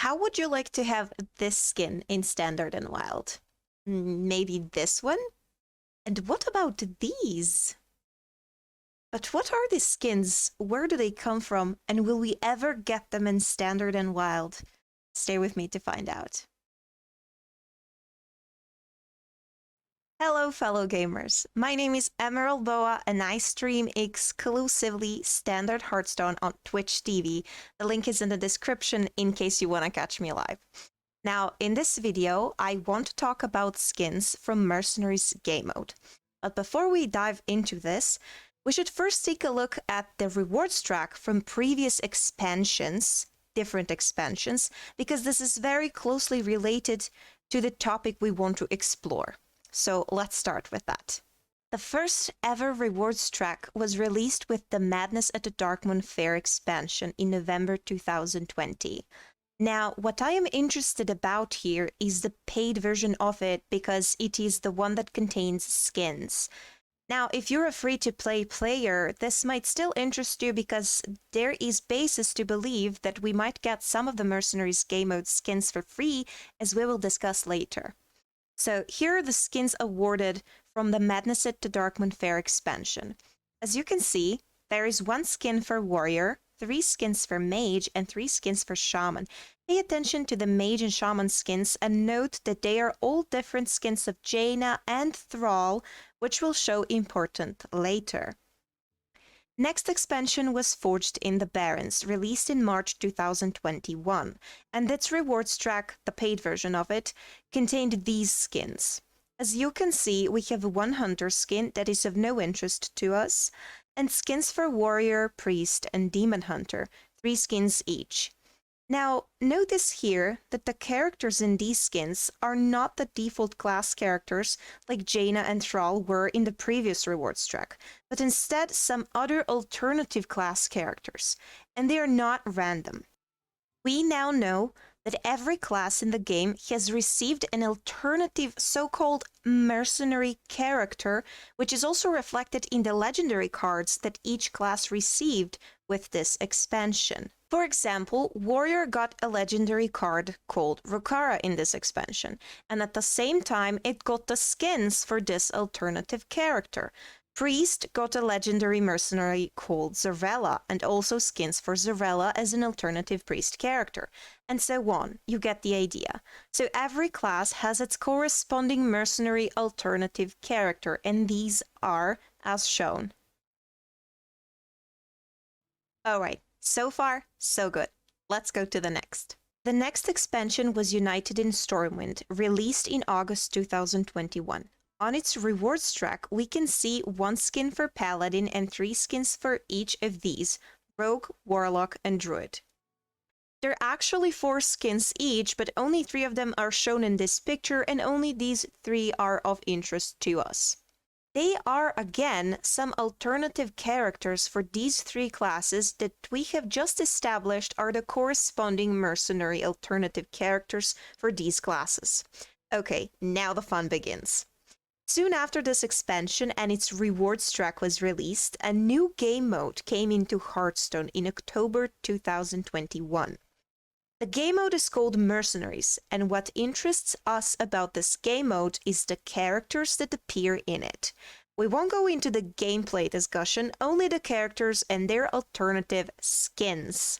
how would you like to have this skin in Standard and Wild? Maybe this one? And what about these? But what are these skins? Where do they come from? And will we ever get them in Standard and Wild? Stay with me to find out. Hello, fellow gamers. My name is Emerald Boa, and I stream exclusively Standard Hearthstone on Twitch TV. The link is in the description in case you want to catch me live. Now, in this video, I want to talk about skins from Mercenaries game mode. But before we dive into this, we should first take a look at the rewards track from previous expansions, different expansions, because this is very closely related to the topic we want to explore. So let's start with that. The first ever rewards track was released with the Madness at the Darkmoon Fair expansion in November 2020. Now, what I am interested about here is the paid version of it because it is the one that contains skins. Now, if you're a free-to-play player, this might still interest you because there is basis to believe that we might get some of the Mercenaries game mode skins for free, as we will discuss later. So here are the skins awarded from the Madness at the Darkmoon Fair expansion. As you can see, there is 1 skin for Warrior, 3 skins for Mage, and 3 skins for Shaman. Pay attention to the Mage and Shaman skins and note that they are all different skins of Jaina and Thrall, which will show important later. Next expansion was Forged in the Barrens, released in March 2021, and its rewards track, the paid version of it, contained these skins. As you can see, we have 1 Hunter skin that is of no interest to us, and skins for Warrior, Priest, and Demon Hunter, 3 skins each. Now, notice here that the characters in these skins are not the default class characters like Jaina and Thrall were in the previous rewards track, but instead some other alternative class characters, and they are not random. We now know that every class in the game has received an alternative so-called mercenary character, which is also reflected in the legendary cards that each class received with this expansion. For example, Warrior got a legendary card called Rukara in this expansion, and at the same time it got the skins for this alternative character. Priest got a legendary mercenary called Zarella, and also skins for Zarella as an alternative priest character, and so on. You get the idea. So every class has its corresponding mercenary alternative character, and these are as shown. Alright, so far, so good. Let's go to the next. The next expansion was United in Stormwind, released in August 2021. On its rewards track, we can see 1 skin for Paladin and 3 skins for each of these, Rogue, Warlock, and Druid. There are actually 4 skins each, but only 3 of them are shown in this picture, and only these 3 are of interest to us. They are, again, some alternative characters for these 3 classes that we have just established are the corresponding mercenary alternative characters for these classes. Okay, now the fun begins. Soon after this expansion and its rewards track was released, a new game mode came into Hearthstone in October 2021. The game mode is called Mercenaries, and what interests us about this game mode is the characters that appear in it. We won't go into the gameplay discussion, only the characters and their alternative skins.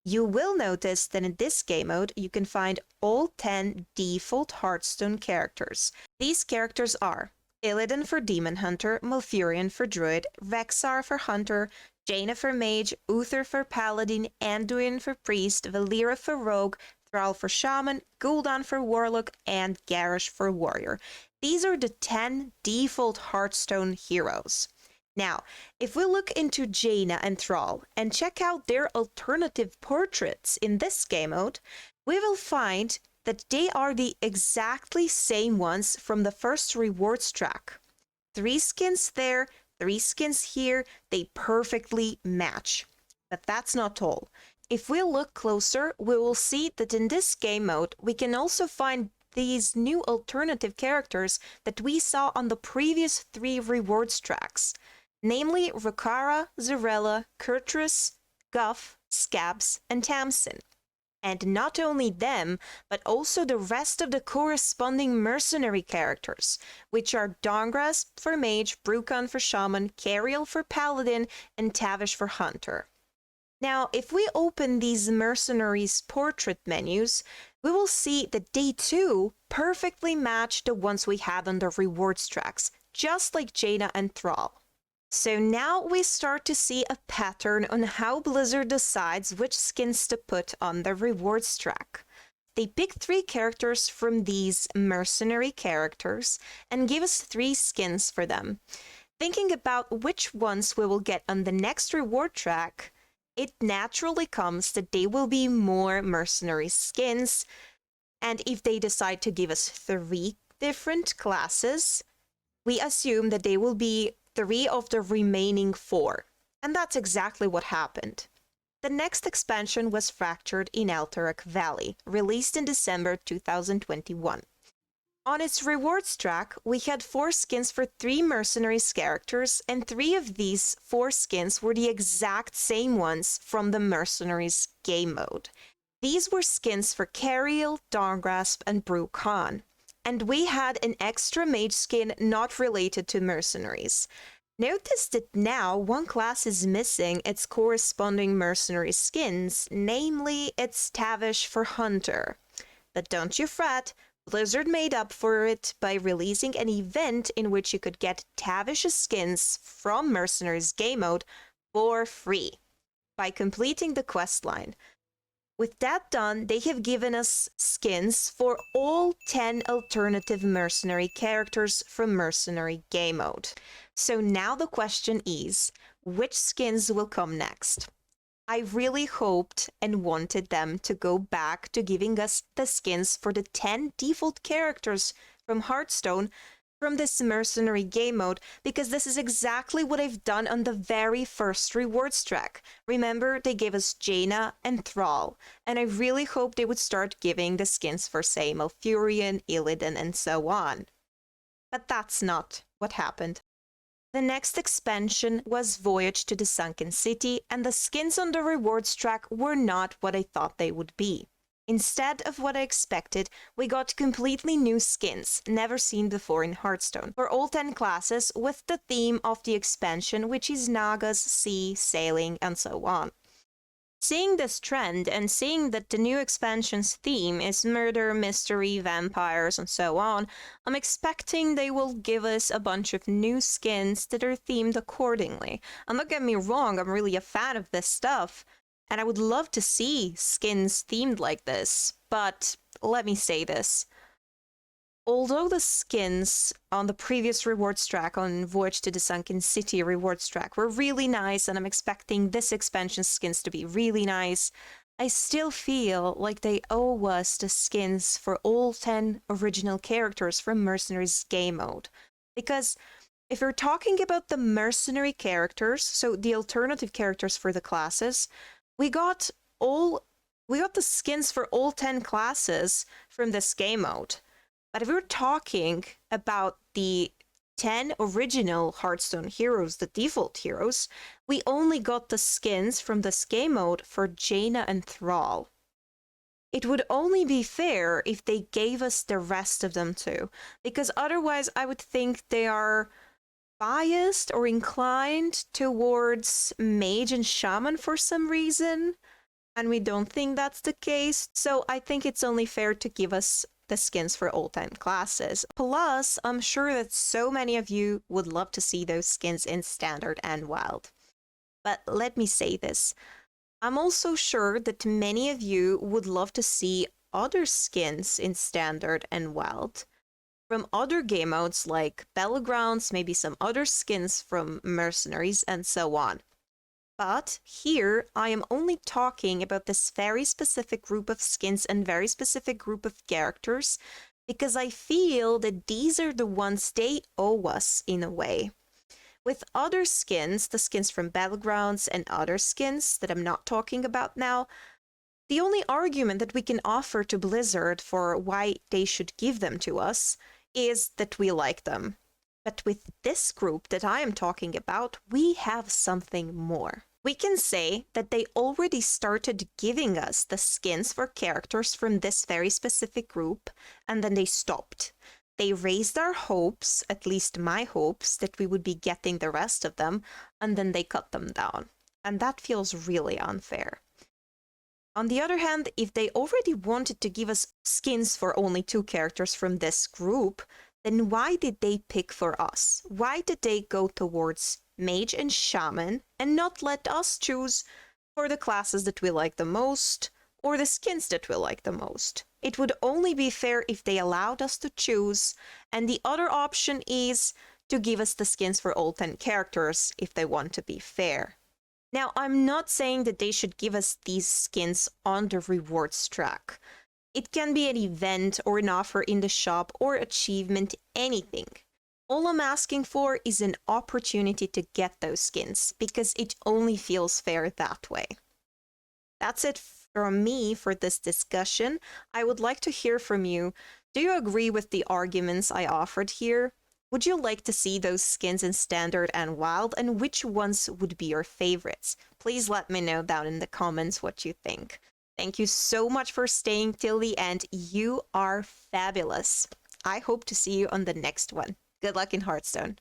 You will notice that in this game mode, you can find all 10 default Hearthstone characters. These characters are Illidan for Demon Hunter, Malfurion for Druid, Vexar for Hunter, Jaina for Mage, Uther for Paladin, Anduin for Priest, Valera for Rogue, Thrall for Shaman, Gul'dan for Warlock, and Garrosh for Warrior. These are the 10 default Hearthstone heroes. Now, if we look into Jaina and Thrall and check out their alternative portraits in this game mode, we will find that they are the exactly same ones from the first rewards track. 3 skins there, 3 skins here, they perfectly match. But that's not all. If we look closer, we will see that in this game mode, we can also find these new alternative characters that we saw on the previous 3 rewards tracks. Namely Rukara, Zarella, Kurtrus, Guff, Scabs, and Tamsin. And not only them, but also the rest of the corresponding mercenary characters, which are Dawngrasp for Mage, Brukan for Shaman, Cariel for Paladin, and Tavish for Hunter. Now, if we open these mercenaries portrait menus, we will see that they too perfectly match the ones we had on the rewards tracks, just like Jaina and Thrall. So now we start to see a pattern on how Blizzard decides which skins to put on the rewards track. They pick 3 characters from these mercenary characters and give us 3 skins for them. Thinking about which ones we will get on the next reward track, it naturally comes that they will be more mercenary skins, and if they decide to give us 3 different classes, we assume that they will be 3 of the remaining 4. And that's exactly what happened. The next expansion was Fractured in Alterac Valley, released in December 2021. On its rewards track, we had 4 skins for 3 Mercenaries characters, and 3 of these 4 skins were the exact same ones from the Mercenaries game mode. These were skins for Cariel, Dawngrasp, and Brukan. And we had an extra mage skin not related to Mercenaries. Notice that now one class is missing its corresponding mercenary skins, namely its Tavish for Hunter. But don't you fret, Blizzard made up for it by releasing an event in which you could get Tavish's skins from Mercenaries game mode for free by completing the questline. With that done, they have given us skins for all 10 alternative mercenary characters from Mercenary game mode. So now the question is, which skins will come next? I really hoped and wanted them to go back to giving us the skins for the 10 default characters from Hearthstone from this mercenary game mode, because this is exactly what I've done on the very first rewards track. Remember, they gave us Jaina and Thrall, and I really hoped they would start giving the skins for, say, Malfurion, Illidan, and so on. But that's not what happened. The next expansion was Voyage to the Sunken City, and the skins on the rewards track were not what I thought they would be. Instead of what I expected, we got completely new skins, never seen before in Hearthstone, for all 10 classes with the theme of the expansion, which is Nagas, sea, sailing, and so on. Seeing this trend and seeing that the new expansion's theme is murder, mystery, vampires, and so on, I'm expecting they will give us a bunch of new skins that are themed accordingly. And don't get me wrong, I'm really a fan of this stuff, and I would love to see skins themed like this, but let me say this. Although the skins on the previous rewards track, on Voyage to the Sunken City rewards track, were really nice, and I'm expecting this expansion's skins to be really nice, I still feel like they owe us the skins for all 10 original characters from Mercenaries game mode. Because if you're talking about the mercenary characters, so the alternative characters for the classes, we got the skins for all 10 classes from this game mode. But if we're talking about the 10 original Hearthstone heroes, the default heroes, we only got the skins from this game mode for Jaina and Thrall. It would only be fair if they gave us the rest of them too, because otherwise I would think they are biased or inclined towards Mage and Shaman for some reason, and we don't think that's the case, so I think it's only fair to give us the skins for all 10 classes. Plus, I'm sure that so many of you would love to see those skins in Standard and Wild. But let me say this, I'm also sure that many of you would love to see other skins in Standard and Wild from other game modes like Battlegrounds, maybe some other skins from Mercenaries, and so on. But here, I am only talking about this very specific group of skins and very specific group of characters, because I feel that these are the ones they owe us in a way. With other skins, the skins from Battlegrounds and other skins that I'm not talking about now, the only argument that we can offer to Blizzard for why they should give them to us is that we like them. But with this group that I am talking about, we have something more. we can say that they already started giving us the skins for characters from this very specific group, and then they stopped. They raised our hopes, at least my hopes, that we would be getting the rest of them, and then they cut them down. And that feels really unfair. On the other hand, if they already wanted to give us skins for only 2 characters from this group, then why did they pick for us? Why did they go towards Mage and Shaman and not let us choose for the classes that we like the most or the skins that we like the most? It would only be fair if they allowed us to choose, and the other option is to give us the skins for all 10 characters if they want to be fair. Now, I'm not saying that they should give us these skins on the rewards track. It can be an event or an offer in the shop or achievement, anything. All I'm asking for is an opportunity to get those skins, because it only feels fair that way. That's it from me for this discussion. I would like to hear from you. Do you agree with the arguments I offered here? Would you like to see those skins in Standard and Wild, and which ones would be your favorites? Please let me know down in the comments what you think. Thank you so much for staying till the end. You are fabulous. I hope to see you on the next one. Good luck in Hearthstone.